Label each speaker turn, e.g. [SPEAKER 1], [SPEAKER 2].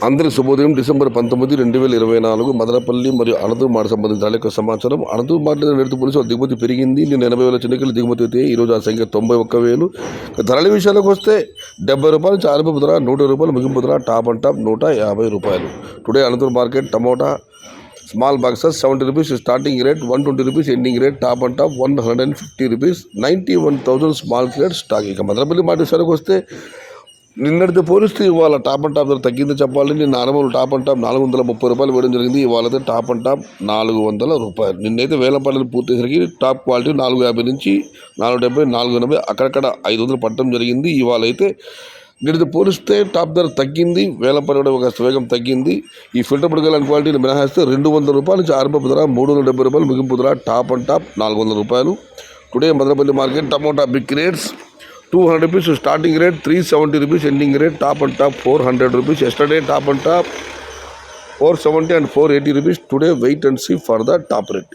[SPEAKER 1] అందరికి శుభోదయం. డిసెంబర్ 19, 2024 మదనపల్లి మరియు అనంతపురం మాట సంబంధించిన యొక్క సమాచారం. అనంతపురం మార్కెట్ నేడు పోలీసు దిగుమతి పెరిగింది. నిన్న 80,000 చెనికలు దిగుమతి అయితే ఈరోజు ఆ సంఖ్య 91,000. ధరల విషయాలకు వస్తే 70 రూపాయల నుంచి ఆరంభ ధర 100 రూపాయలు, ముగింపు ధర టాప్ అండ్ టాప్ 150 రూపాయలు. Today Anantapuram market tomato small boxes 70 rupees starting rate, 120 rupees ending rate, top and top 150 rupees, 91,000 small crate stock. ఇక మదనపల్లి మాట విషయాలకు వస్తే నిన్నటితో పోలిస్తే ఇవాళ టాప్ అండ్ టాప్ ధర తగ్గిందని చెప్పాలి. నిన్న నార్మల్ టాప్ అండ్ టాప్ 430 రూపాయలు వేయడం జరిగింది. ఇవాళ అయితే టాప్ అండ్ టాప్ 400 రూపాయలు. నిన్నైతే వేలంపాటలు పూర్తయ్యేసరికి టాప్ క్వాలిటీ 450 నుంచి 470, 480 అక్కడక్కడ 500 పట్టడం జరిగింది. ఇవాళ అయితే నిన్నటితో పోలిస్తే టాప్ ధర తగ్గింది. వేలంపాట కూడా ఒక వేగం తగ్గింది. ఈ ఫిల్టర్ పడగల క్వాలిటీని మినహాయిస్తే 200 రూపాయల నుంచి ఆరంభ ధర 370 రూపాయలు, ముగింపు ధర టాప్ అండ్ టాప్ 400 రూపాయలు. Today Madanapalle market tomato big rates 200 rupees starting rate, 370 rupees ending rate, top and top 400 rupees. Yesterday top and top 470 and 480 rupees. Today wait and see for the top rate.